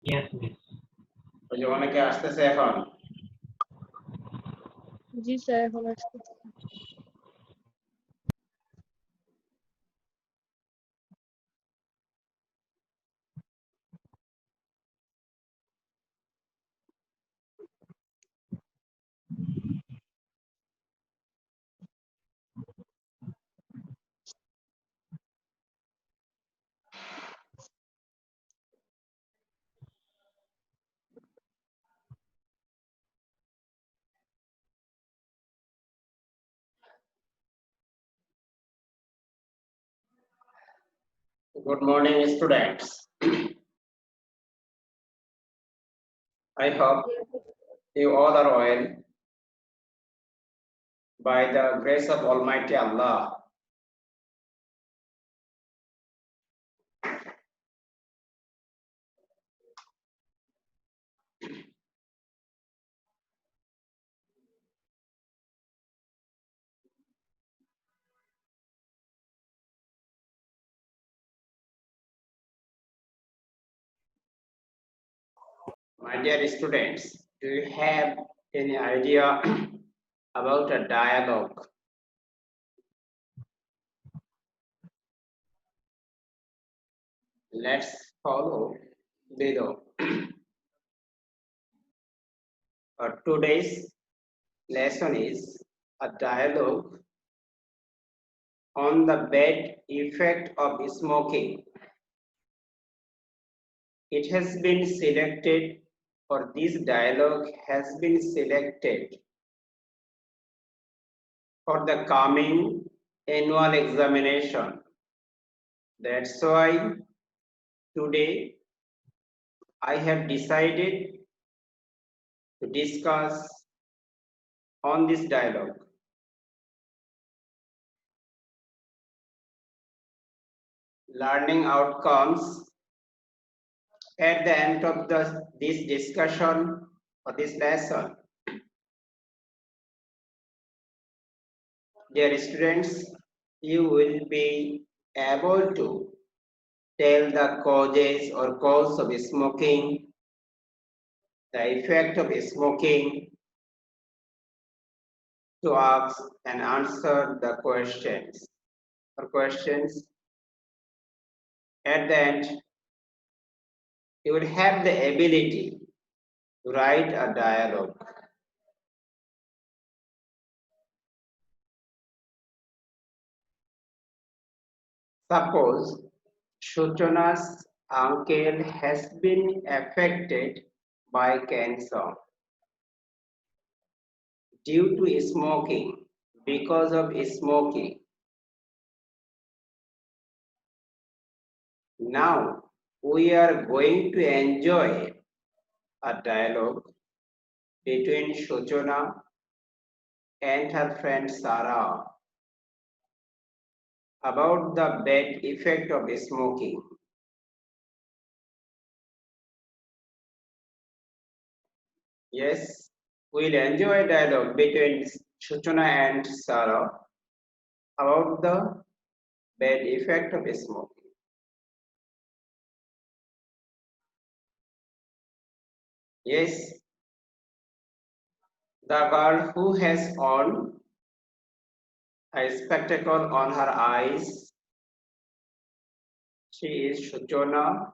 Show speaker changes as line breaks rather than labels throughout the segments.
Yes, miss.
ওই যে অনেকে আসতেছে এখন।
জি স্যার, এখন আসতেছে।
Good morning, students. I hope you all are well by the grace of Almighty Allah. My dear students, do you have any idea about a dialogue? Let's follow below. Today's lesson is a dialogue on the bad effect of smoking. It has been selected, or this dialogue has been selected for the coming annual examination. That's why today I have decided to discuss on this dialogue. Learning outcomes at the end of this discussion or this lesson. Dear students, you will be able to tell the causes or cause of smoking, the effect of smoking, to ask and answer the questions. At the end, you will have the ability to write a dialogue. Suppose Suchana's uncle has been affected by cancer due to smoking, because of smoking. Now we are going to enjoy a dialogue between Suchana and her friend Sarah about the bad effect of smoking. Yes, we'll enjoy a dialogue between Suchana and Sarah about the bad effect of smoking. Yes, the girl who has on a spectacle on her eyes, she is Suchana,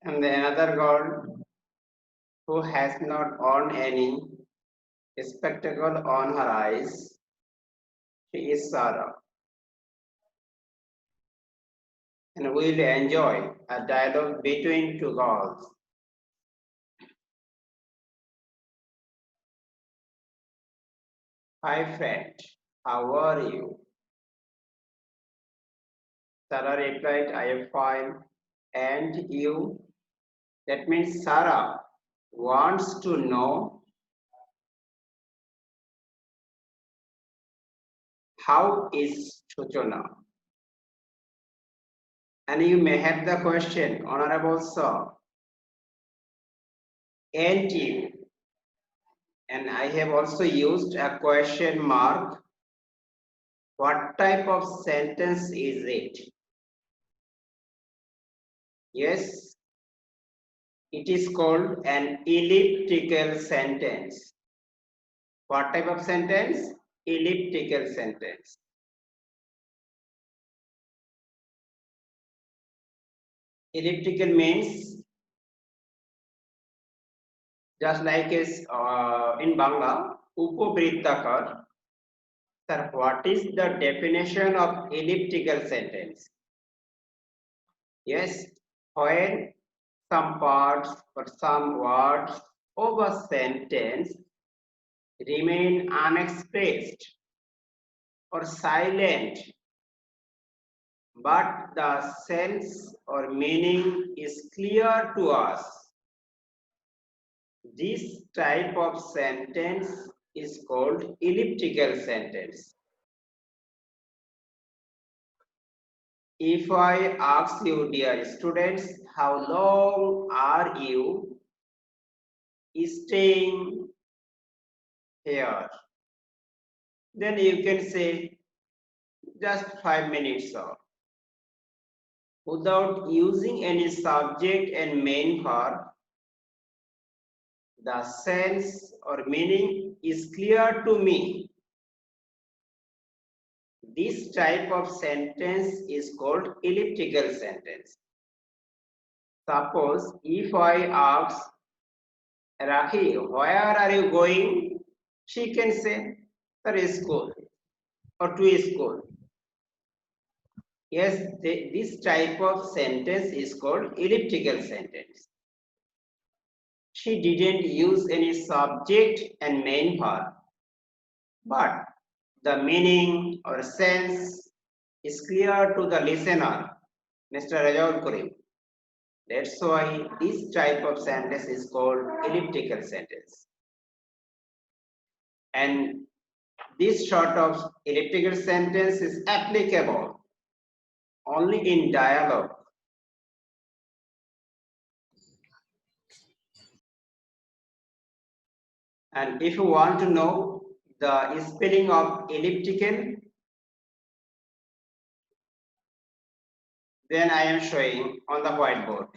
and the another girl who has not on any spectacle on her eyes, she is Sarah. And we'll enjoy a dialogue between two girls. Hi friend, how are you? Sarah replied, I am fine. And you? That means Sarah wants to know how is Suchana? And you may have the question, Honorable Sir, and you? And I have also used a question mark. What type of sentence is it? Yes, it is called an elliptical sentence. What type of sentence? Elliptical sentence. Elliptical means just like is in Bangla, upobrittakar. Sir, what is the definition of elliptical sentence? Yes, when some parts or some words of a sentence remain unexpressed or silent, but the sense or meaning is clear to us. This type of sentence is called elliptical sentence. If I ask you, dear students, how long are you staying here? Then you can say just 5 minutes or without using any subject and main verb. The sense or meaning is clear to me. This type of sentence is called elliptical sentence. Suppose if I ask Rakhi, where are you going? She can say, to school or to school. Yes, this type of sentence is called elliptical sentence. She didn't use any subject and main verb, but the meaning or sense is clear to the listener, Mr. Rajaul Kurim. That's why this type of sentence is called elliptical sentence. And this sort of elliptical sentence is applicable only in dialogue. And if you want to know the spelling of elliptical, then I am showing on the whiteboard.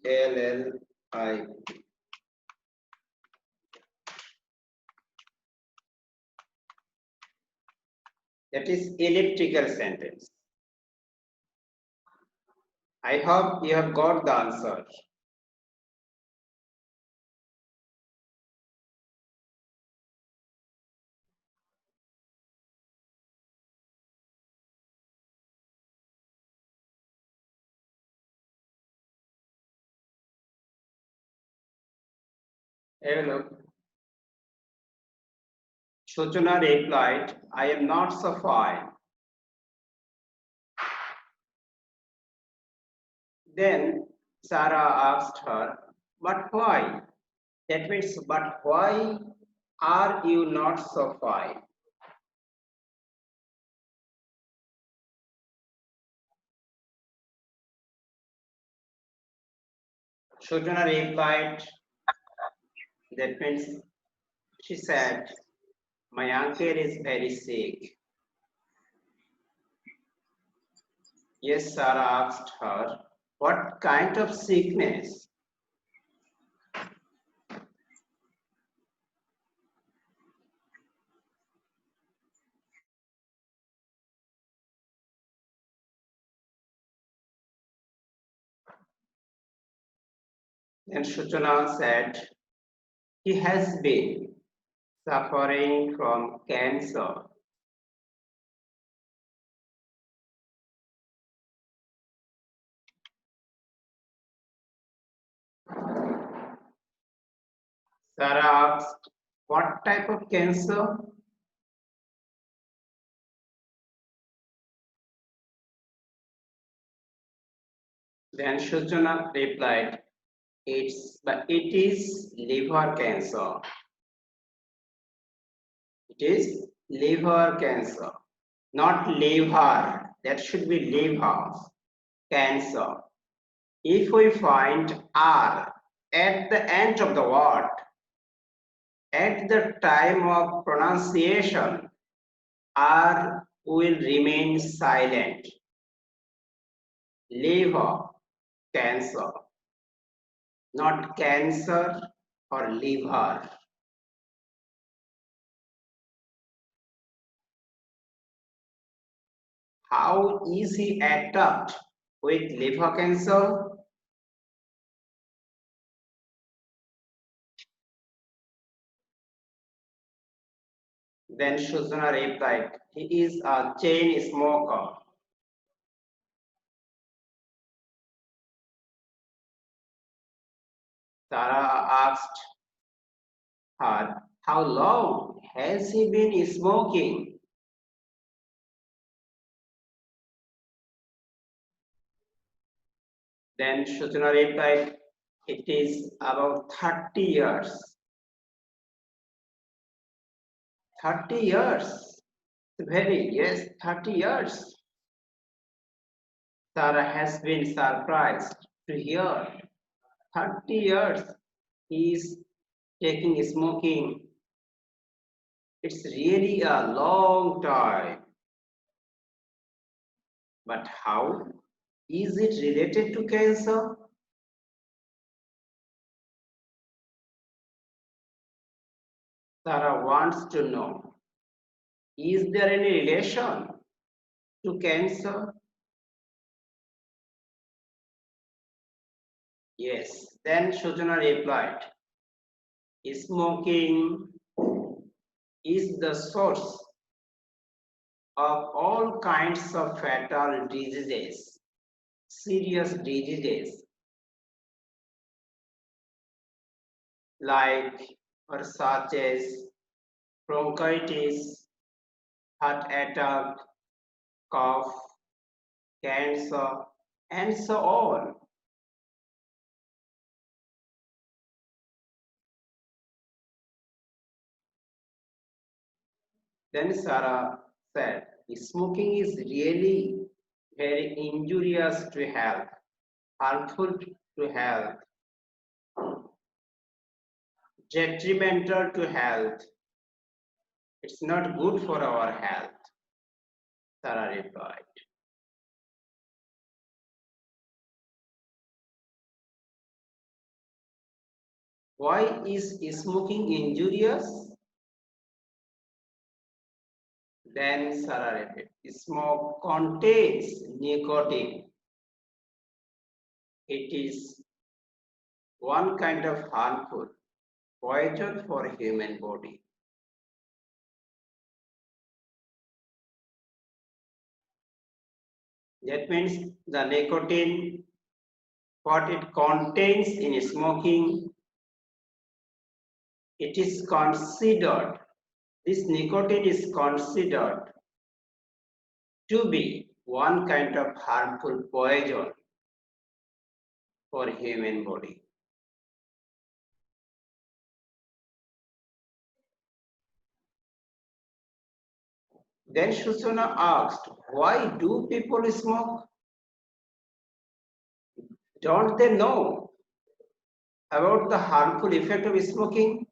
ELLI. That is elliptical sentence. I hope you have got the answer. Have a look. Shochana replied, I am not so fine. Then Sarah asked her, but why? That means, but why are you not so fine? Shochana replied, that means, she said, my uncle is very sick. Yes, Sarah asked her, what kind of sickness? Then Shochana said, he has been suffering from cancer. Sarah asked, what type of cancer? Then Shochana replied, it is liver cancer. It is liver cancer, not liver. That should be liver cancer. If we find R at the end of the word, At the time of pronunciation, R will remain silent. Liver, cancer, not cancer or liver. How is he attacked with liver cancer? Then Shuzana replied, he is a chain smoker. Sarah asked her, how long has he been smoking? Then Shuzana replied, it is about 30 years. 30 years. Yes, 30 years. Sarah has been surprised to hear 30 years he is taking smoking. It's really a long time. But how is it related to cancer? Sarah wants to know, is there any relation to cancer? Yes. Then Shojana replied, smoking is the source of all kinds of fatal diseases, serious diseases like or such as bronchitis, heart attack, cough, cancer, and so on. Then Sarah said, smoking is really very injurious to health, harmful to health, detrimental to health. It's not good for our health, Sarah replied. Why is smoking injurious? Then Sarah replied, smoke contains nicotine. It is one kind of harmful poison for human body. That means the nicotine, what it contains in smoking, it is considered, this nicotine is considered to be one kind of harmful poison for human body. Then Shusana asked, why do people smoke? Don't they know about the harmful effect of smoking?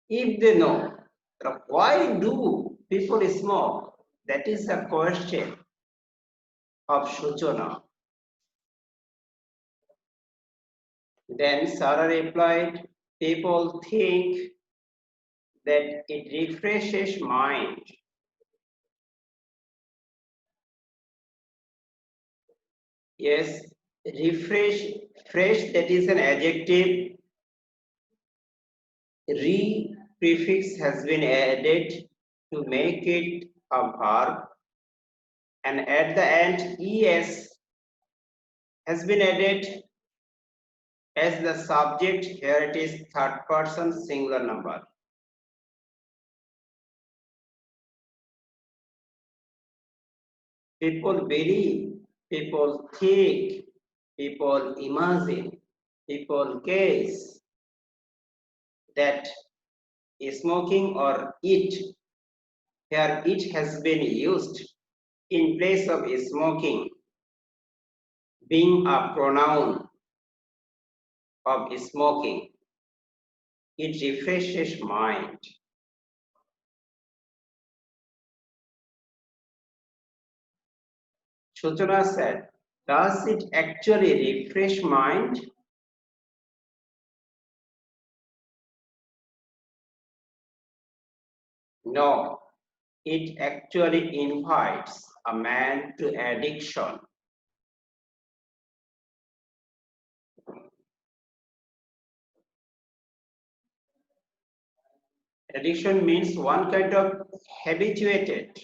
If they know, why do people smoke? That is the question of Shuchana. Then Sarah replied, people think that it refreshes mind. Yes, fresh, that is an adjective. Re prefix has been added to make it a verb. And at the end, es has been added as the subject. Here it is third person singular number. People believe, people think, people imagine, people guess that smoking or eat, here it has been used in place of smoking, being a pronoun of smoking. It refreshes mind. Suchana said, does it actually refresh mind? No, it actually invites a man to addiction. Addiction means one kind of habituated.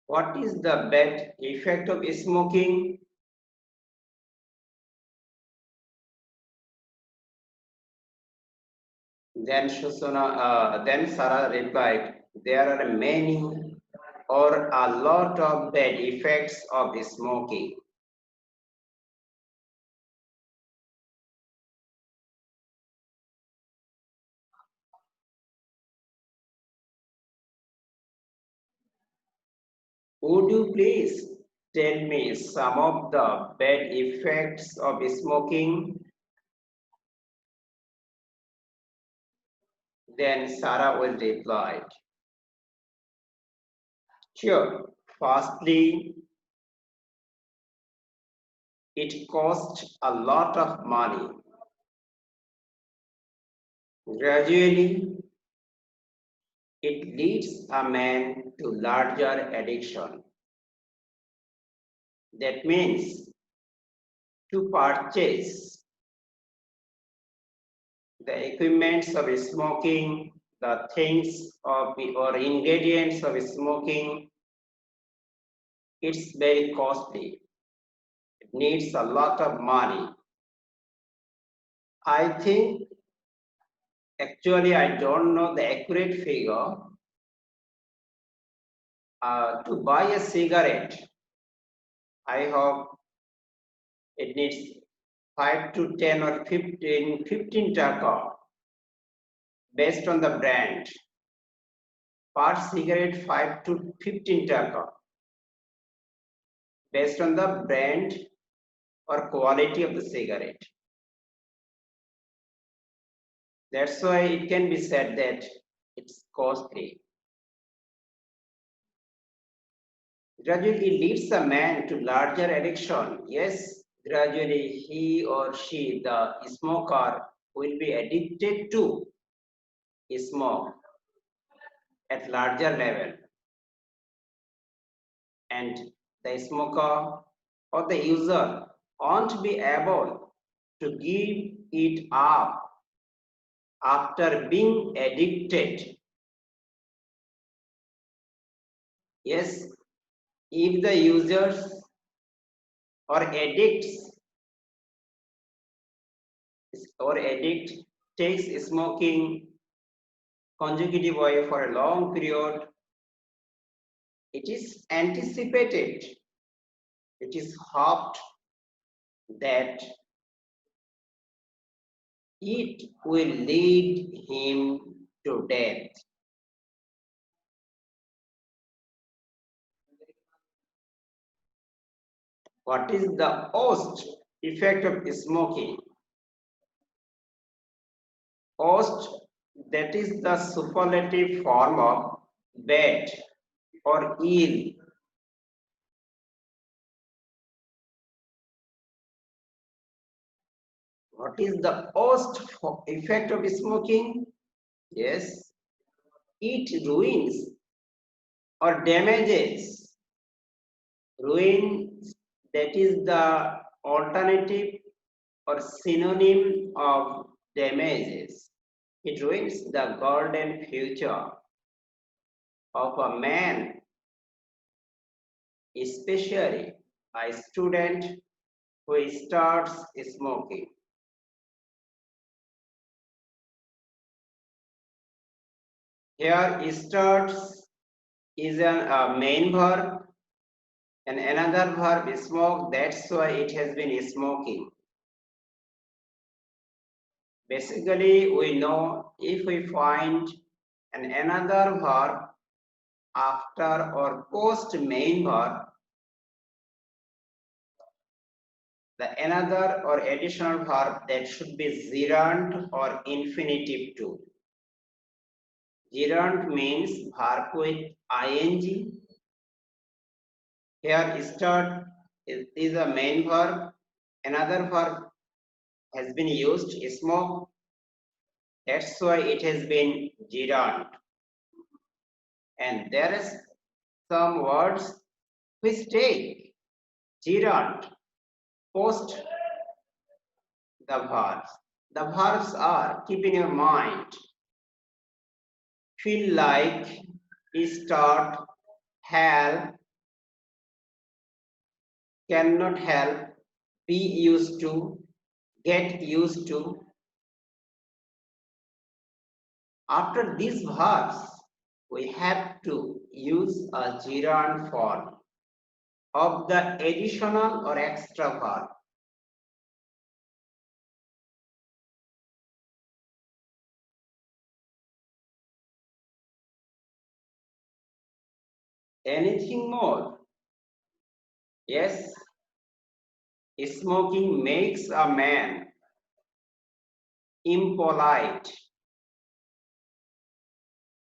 What is the bad effect of smoking? Then then Sarah replied, there are many or a lot of bad effects of smoking. Would you please tell me some of the bad effects of smoking? Then Sarah will reply, sure, firstly, it costs a lot of money. Gradually, it leads a man to larger addiction. That means to purchase the equipments of smoking, the things of or ingredients of smoking, it's very costly. It needs a lot of money. I think, actually, I don't know the accurate figure. To buy a cigarette, I hope it needs 5 to 10 or 15 taka based on the brand. Per cigarette 5 to 15 taka based on the brand or quality of the cigarette. That's why it can be said that it's costly. Gradually it leads a man to larger addiction. Yes, gradually he or she, the smoker, will be addicted to smoke at larger level. And the smoker or the user won't be able to give it up after being addicted. Yes, if the users or addicts or addict takes smoking consecutive way for a long period, it is anticipated, it is hoped that it will lead him to death. What is the worst effect of smoking? Worst, that is the superlative form of bad or ill. What is the worst effect of smoking? Yes, it ruins or damages. Ruin, that is the alternative or synonym of damages. It ruins the golden future of a man, especially a student who starts smoking. Here starts is a main verb and another verb is smoke, that's why it has been smoking. Basically, we know if we find another verb after or post main verb, the another or additional verb that should be gerund or infinitive too. Gerund means verb with ing. Here start is a main verb. Another verb has been used, smoke. That's why it has been gerund. And there is some words which take gerund post the verbs. The verbs are, keep in your mind, feel like, start, help, cannot help, be used to, get used to. After these verbs, we have to use a gerund form of the additional or extra verb. Anything more? Yes. Smoking makes a man impolite.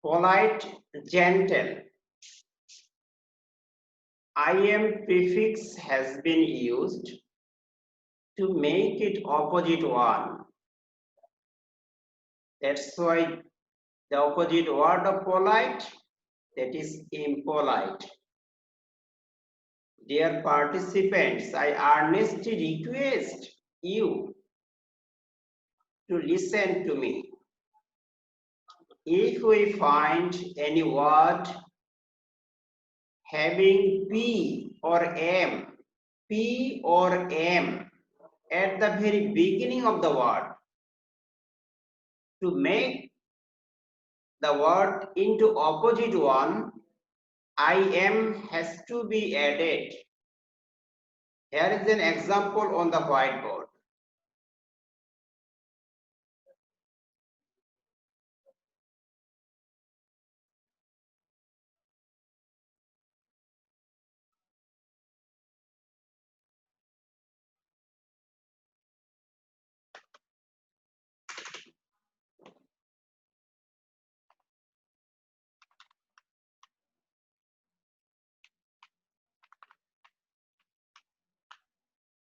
Polite, gentle. Im prefix has been used to make it opposite one. That's why the opposite word of polite, that is impolite. Dear participants, I earnestly request you to listen to me. If we find any word having P or M at the very beginning of the word, to make the word into opposite one, IM has to be added. Here is an example on the whiteboard.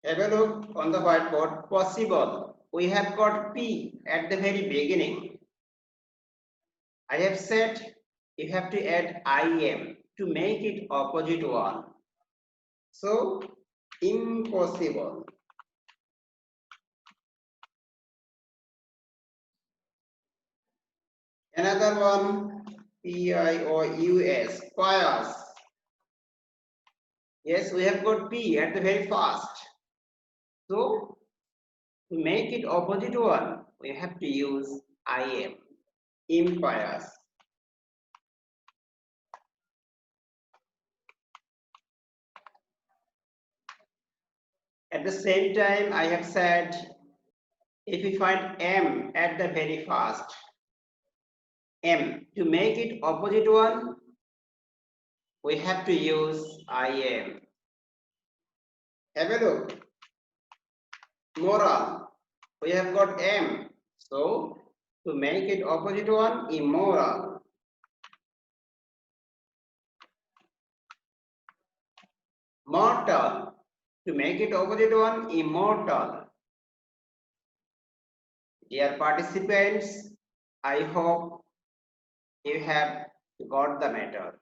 Have a look on the whiteboard. Possible. We have got P at the very beginning. I have said you have to add IM to make it opposite one. So, impossible. Another one, P-I-O-U-S, pious. Yes, we have got P at the very first. So, to make it opposite one, we have to use IM, impious. At the same time, I have said, if we find M at the very first, M, to make it opposite one, we have to use IM. Have a look. Moral, we have got M, so to make it opposite one, immoral. Mortal, to make it opposite one, immortal. Dear participants, I hope you have got the matter.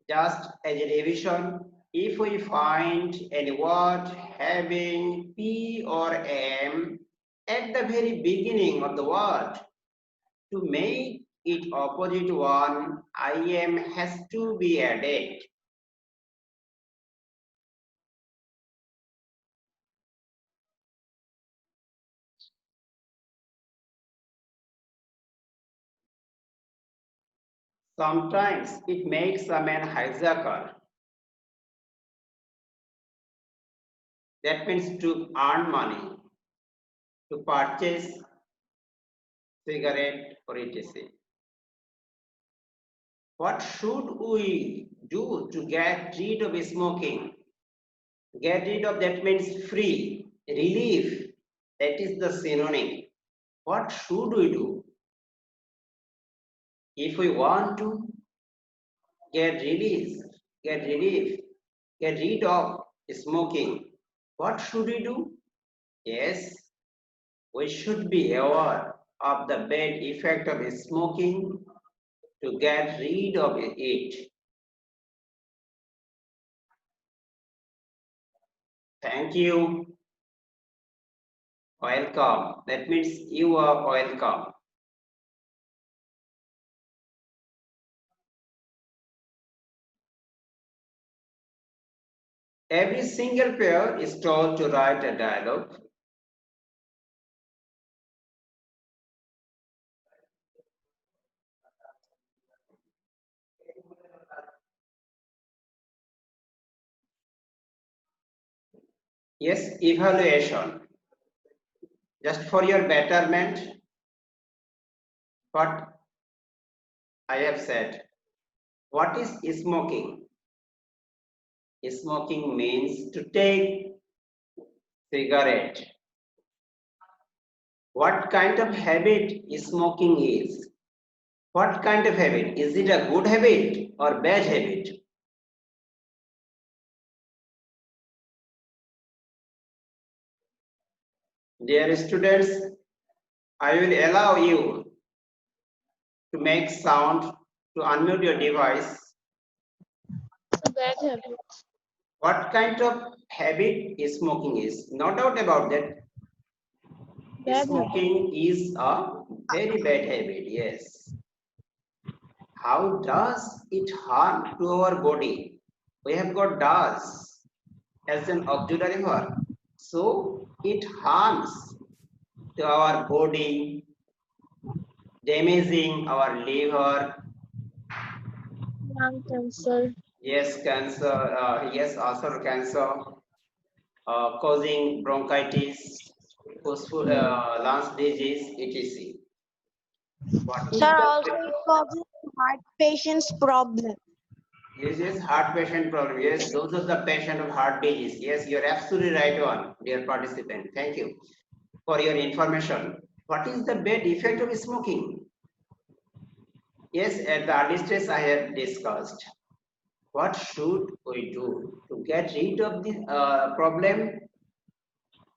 Just as a revision, if we find any word having P or M at the very beginning of the word, to make it opposite one, IM has to be added. Sometimes it makes a man hijacker. That means to earn money, to purchase cigarette or etc. What should we do to get rid of smoking? Get rid of, that means free, relief. That is the synonym. What should we do? If we want to get release, get relief, get rid of smoking, what should we do? Yes, we should be aware of the bad effect of smoking to get rid of it. Thank you. Welcome. That means you are welcome. Every single pair is told to write a dialogue. Yes, evaluation. Just for your betterment, what I have said. What is smoking? Smoking means to take cigarette. What kind of habit smoking is? What kind of habit? Is it a good habit or bad habit? Dear students, I will allow you to make sound, to unmute your device.
Bad habit.
What kind of habit smoking is? No doubt about that.
Bad
Smoking is a very bad habit, yes. How does it harm to our body? We have got does as an auxiliary verb. So it harms to our body, damaging our liver.
lung cancer.
Yes, cancer. Yes, also cancer, causing bronchitis, lung disease, etc. What is
Sir,
the
also it causes heart patients problem.
Yes, heart patient problem. Yes, those are the patient of heart disease. Yes, you're absolutely right on, dear participant. Thank you for your information. What is the bad effect of smoking? Yes, at the early stage I have discussed. What should we do to get rid of the problem?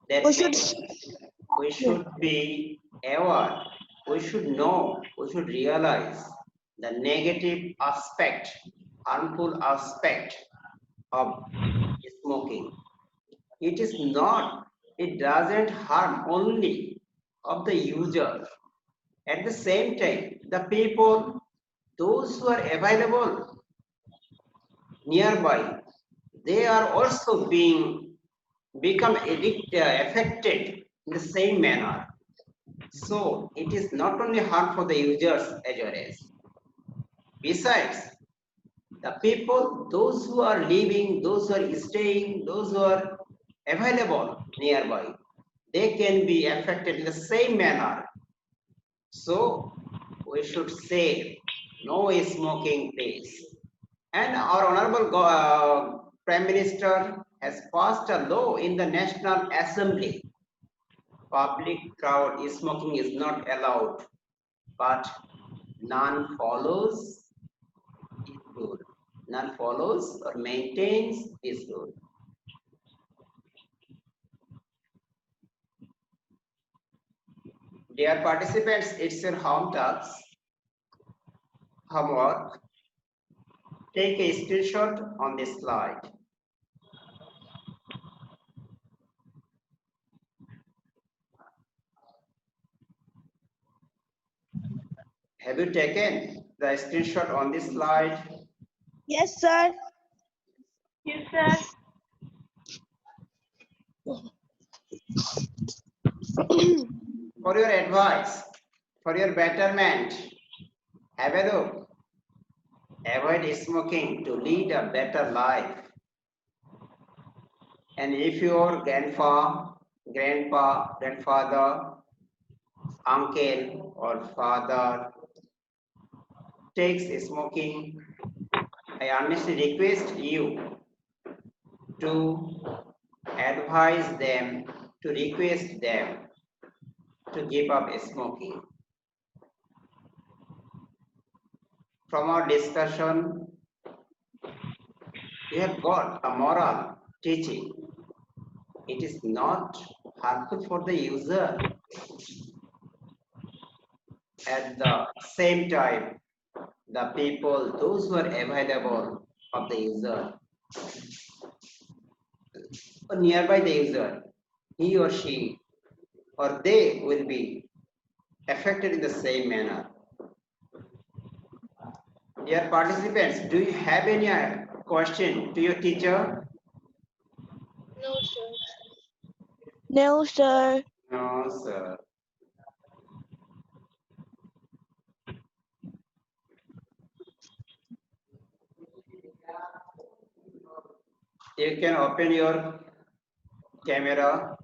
That
We should
means we should be aware, we should know, we should realize the negative aspect, harmful aspect of smoking. It is not, it doesn't harm only of the user. At the same time, the people, those who are available nearby, they are also become affected in the same manner. So it is not only harm for the users as well as. Besides, the people, those who are living, those who are staying, those who are available nearby, they can be affected in the same manner. So we should say no smoking, please. And our Honorable Prime Minister has passed a law in the National Assembly. Public crowd smoking is not allowed, but none follows this rule. None follows or maintains this rule. Dear participants, it's your homework. Take a screenshot on this slide. Have you taken the screenshot on this slide?
Yes, sir.
Yes, sir.
For your advice, for your betterment, have a look. Avoid smoking to lead a better life. And if your grandpa, grandfather, uncle or father takes smoking, I earnestly request you to advise them, to request them to give up smoking. From our discussion, you have got a moral teaching. It is not harmful for the user. At the same time, the people, those who are available of the user, or nearby the user, he or she, or they will be affected in the same manner. Dear participants, do you have any question to your teacher?
No, sir.
No, sir.
No, sir. You can open your camera.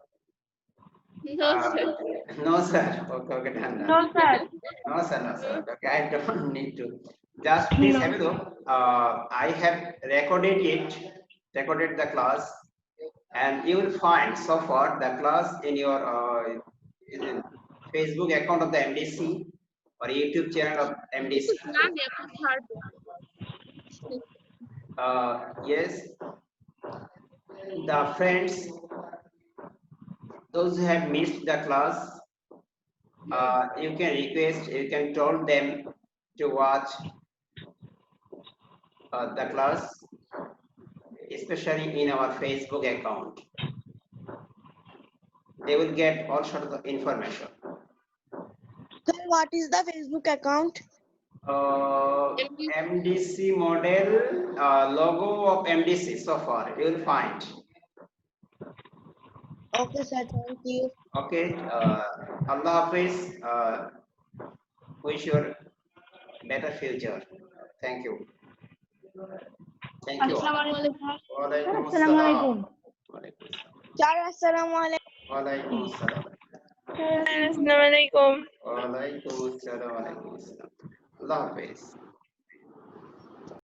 No, sir.
No, sir. Okay, okay, done, done.
No, sir.
No, sir, no, sir. Okay, I don't need to. Just please have a look. I have recorded the class, and you will find so far the class in your in Facebook account of the MDC or YouTube channel of MDC. Yes, the friends, those who have missed the class, you can request, you can tell them to watch the class, especially in our Facebook account. They will get all sorts of information.
Sir, what is the Facebook account?
MDC model, logo of MDC so far, you will find.
Okay, sir. Thank you.
Okay, Allah Hafiz, wish you better future. Thank you. Thank you. Walaikum assalam.
Sir, assalamualaikum.
Walaikum assalam.
Assalamualaikum.
Walaikum assalam. Allah Hafiz.